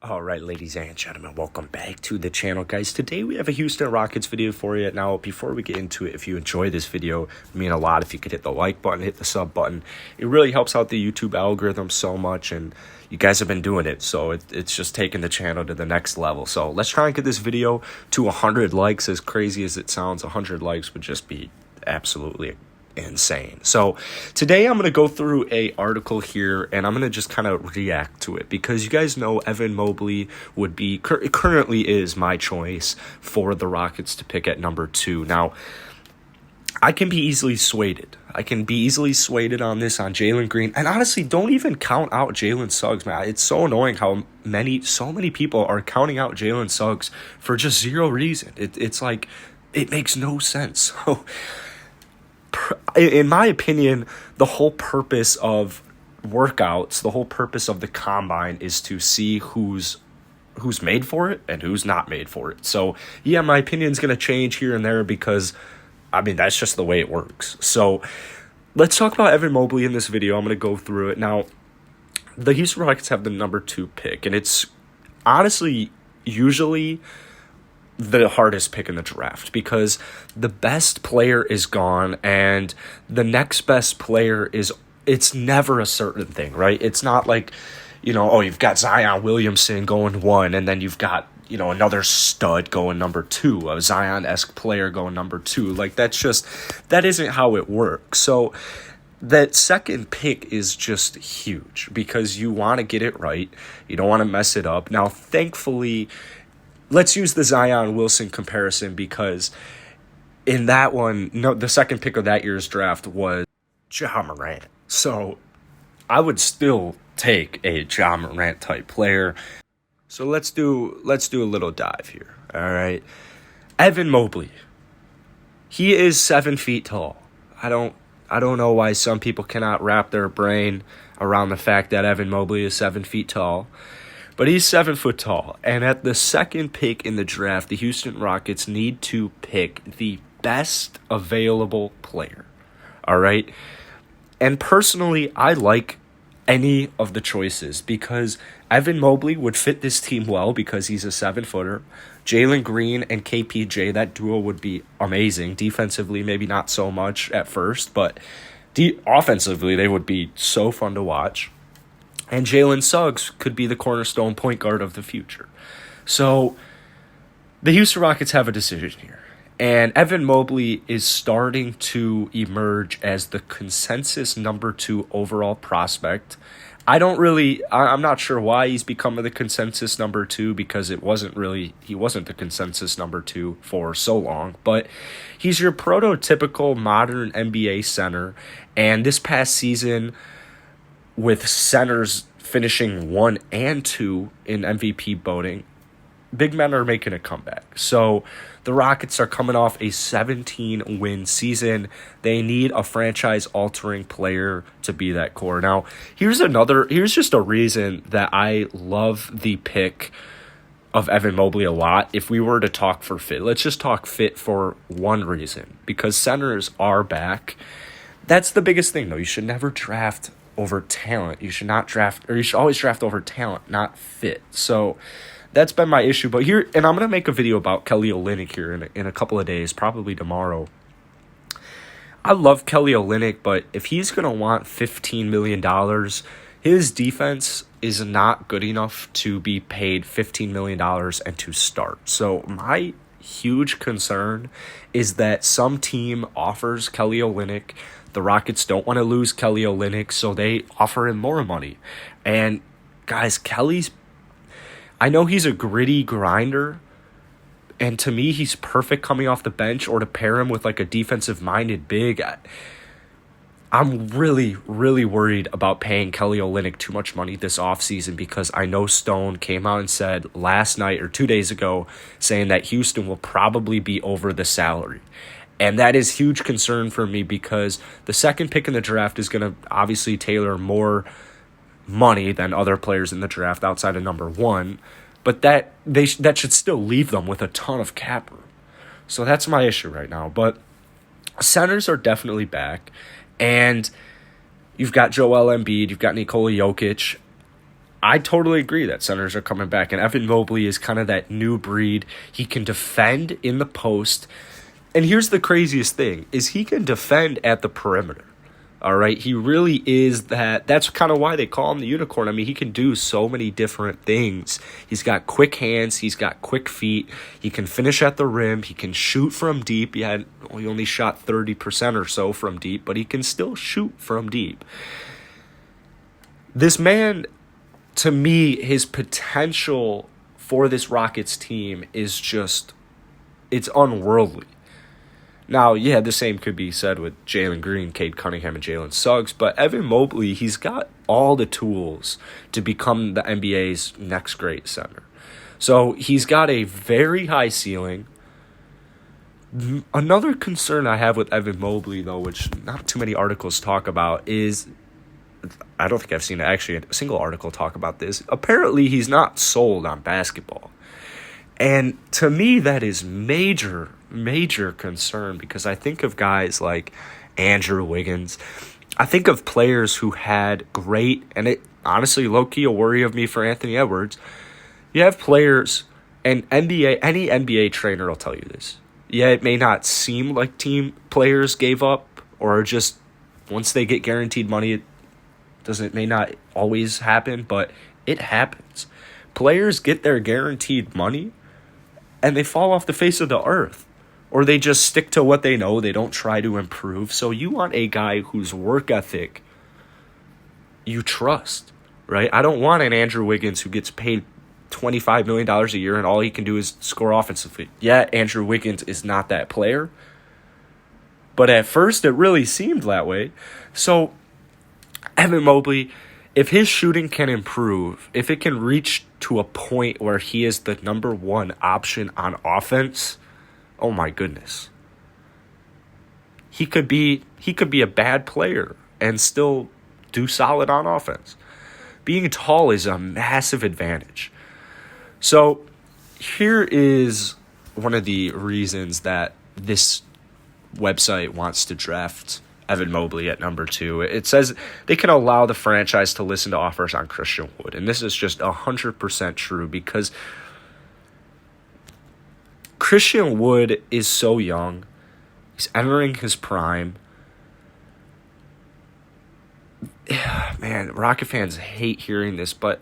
All right, ladies and gentlemen, welcome back to the channel, guys. Today we have a Houston Rockets video for you. Now, before we get into it, if you enjoy this video, it would mean a lot if you could hit the like button, hit the sub button. It really helps out the YouTube algorithm so much, and you guys have been doing it, so it's just taking the channel to the next level. So let's try and get this video to 100 likes. As crazy as it sounds, 100 likes would just be absolutely insane. So today I'm going to go through a article here and I'm going to just kind of react to it because you guys know Evan Mobley would be currently is my choice for the Rockets to pick at number 2. Now, I can be easily swayed. on this on Jalen Green. And honestly, don't even count out Jalen Suggs, man. It's so annoying how so many people are counting out Jalen Suggs for just zero reason. It's like, it makes no sense. So in my opinion, the whole purpose of workouts, the whole purpose of the combine is to see who's made for it and who's not made for it. So, yeah, my opinion's going to change here and there because, I mean, that's just the way it works. So, let's talk about Evan Mobley in this video. I'm going to go through it. Now, the Houston Rockets have the number 2 pick, and it's honestly usually the hardest pick in the draft because the best player is gone and the next best player it's never a certain thing, right? It's not like, you've got Zion Williamson going 1 and then you've got, another stud going number 2, a Zion-esque player going number 2. Like that isn't how it works. So that second pick is just huge because you want to get it right. You don't want to mess it up. Now, thankfully, let's use the Zion Wilson comparison because in that one, the second pick of that year's draft was Ja Morant. So I would still take a Ja Morant type player. So let's do a little dive here. All right. Evan Mobley. He is 7 feet tall. I don't know why some people cannot wrap their brain around the fact that Evan Mobley is 7 feet tall. But he's 7 foot tall, and at the second pick in the draft, the Houston Rockets need to pick the best available player, all right? And personally, I like any of the choices because Evan Mobley would fit this team well because he's a 7-footer. Jalen Green and KPJ, that duo would be amazing. Defensively, maybe not so much at first, but offensively, they would be so fun to watch. And Jalen Suggs could be the cornerstone point guard of the future. So the Houston Rockets have a decision here. And Evan Mobley is starting to emerge as the consensus number 2 overall prospect. I'm not sure why he's become the consensus number 2 because he wasn't the consensus number 2 for so long. But he's your prototypical modern NBA center. And this past season, with centers finishing 1 and 2 in MVP voting, big men are making a comeback. So the Rockets are coming off a 17-win season. They need a franchise-altering player to be that core. Now, here's just a reason that I love the pick of Evan Mobley a lot. If we were to talk for fit, let's just talk fit for one reason, because centers are back. That's the biggest thing, though. You should never draft over talent. You should always draft over talent, not fit. So that's been my issue. But here, and I'm going to make a video about Kelly Olynyk here in a couple of days, probably tomorrow. I love Kelly Olynyk, but if he's going to want $15 million, his defense is not good enough to be paid $15 million and to start. So my huge concern is that some team offers Kelly Olynyk. The Rockets don't want to lose Kelly Olynyk, so they offer him more money. And guys, I know he's a gritty grinder, and to me, he's perfect coming off the bench or to pair him with like a defensive-minded big. I'm really, really worried about paying Kelly Olynyk too much money this offseason because I know Stone came out and said last night or 2 days ago saying that Houston will probably be over the salary. And that is huge concern for me because the second pick in the draft is going to obviously tailor more money than other players in the draft outside of number 1. But that should still leave them with a ton of cap room. So that's my issue right now. But centers are definitely back. And you've got Joel Embiid, you've got Nikola Jokic. I totally agree that centers are coming back, and Evan Mobley is kind of that new breed. He can defend in the post, and here's the craziest thing, is he can defend at the perimeter. All right, he really is that. That's kind of why they call him the unicorn. I mean, he can do so many different things. He's got quick hands. He's got quick feet. He can finish at the rim. He can shoot from deep. He only shot 30% or so from deep, but he can still shoot from deep. This man, to me, his potential for this Rockets team is just, it's unworldly. Now, yeah, the same could be said with Jalen Green, Cade Cunningham, and Jalen Suggs, but Evan Mobley, he's got all the tools to become the NBA's next great center. So he's got a very high ceiling. Another concern I have with Evan Mobley, though, which not too many articles talk about, is I don't think I've seen actually a single article talk about this. Apparently, he's not sold on basketball. And to me, that is major concern, because I think of guys like Andrew Wiggins. I think of players who had great, and it honestly low-key a worry of me for Anthony Edwards. You have players, and any NBA trainer will tell you this. Yeah, it may not seem like team players gave up, or just once they get guaranteed money, it may not always happen, but it happens. Players get their guaranteed money, and they fall off the face of the earth, or they just stick to what they know. They don't try to improve. So you want a guy whose work ethic you trust, right? I don't want an Andrew Wiggins who gets paid $25 million a year and all he can do is score offensively. Yeah, Andrew Wiggins is not that player, but at first it really seemed that way. So Evan Mobley, if his shooting can improve, if it can reach to a point where he is the number one option on offense, oh my goodness. He could be a bad player and still do solid on offense. Being tall is a massive advantage. So here is one of the reasons that this website wants to draft Evan Mobley at number 2. It says they can allow the franchise to listen to offers on Christian Wood. And this is just 100% true, because Christian Wood is so young. He's entering his prime. Man, Rocket fans hate hearing this, but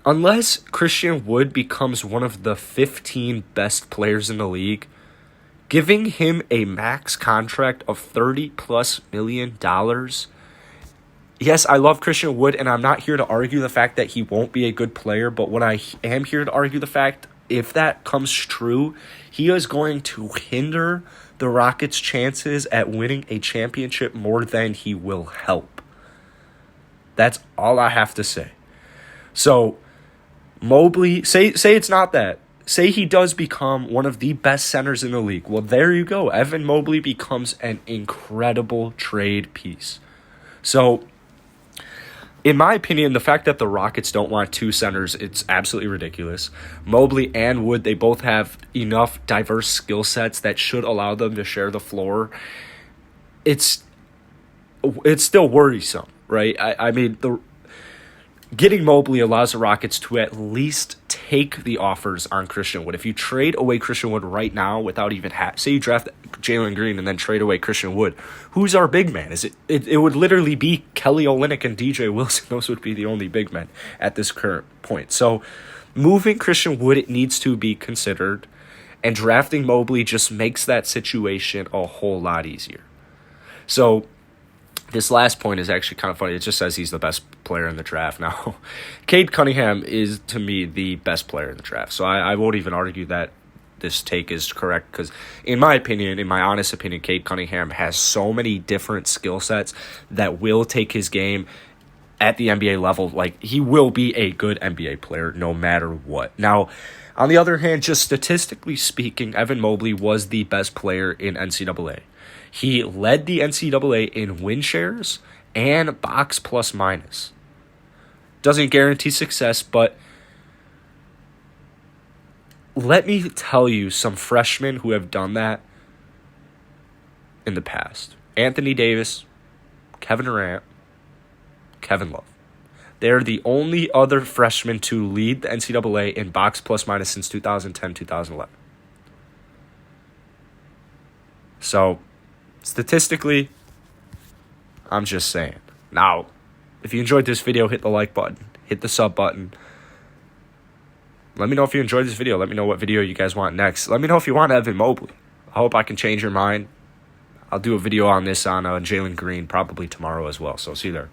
unless Christian Wood becomes one of the 15 best players in the league, giving him a max contract of $30+ million. Yes, I love Christian Wood, and I'm not here to argue the fact that he won't be a good player, but what I am here to argue the fact, if that comes true, he is going to hinder the Rockets' chances at winning a championship more than he will help. That's all I have to say. So, Mobley, say it's not that. Say he does become one of the best centers in the league. Well, there you go. Evan Mobley becomes an incredible trade piece. So, in my opinion, the fact that the Rockets don't want 2 centers, it's absolutely ridiculous. Mobley and Wood, they both have enough diverse skill sets that should allow them to share the floor. It's still worrisome, right? I mean, getting Mobley allows the Rockets to at least take the offers on Christian Wood. If you trade away Christian Wood right now without even say you draft Jalen Green and then trade away Christian Wood, who's our big man? It would literally be Kelly Olynyk and DJ Wilson. Those would be the only big men at this current point. So moving Christian Wood, it needs to be considered, and drafting Mobley just makes that situation a whole lot easier. So this last point is actually kind of funny. It just says he's the best player in the draft. Now, Cade Cunningham is, to me, the best player in the draft. So I won't even argue that this take is correct, because in my opinion, in my honest opinion, Cade Cunningham has so many different skill sets that will take his game at the NBA level. Like, he will be a good NBA player no matter what. Now, on the other hand, just statistically speaking, Evan Mobley was the best player in NCAA. He led the NCAA in win shares and box plus minus. Doesn't guarantee success, but let me tell you some freshmen who have done that in the past. Anthony Davis, Kevin Durant, Kevin Love. They're the only other freshman to lead the NCAA in box plus minus since 2010, 2011. So, statistically, I'm just saying. Now, if you enjoyed this video, hit the like button. Hit the sub button. Let me know if you enjoyed this video. Let me know what video you guys want next. Let me know if you want Evan Mobley. I hope I can change your mind. I'll do a video on this on Jalen Green probably tomorrow as well. So, see you there.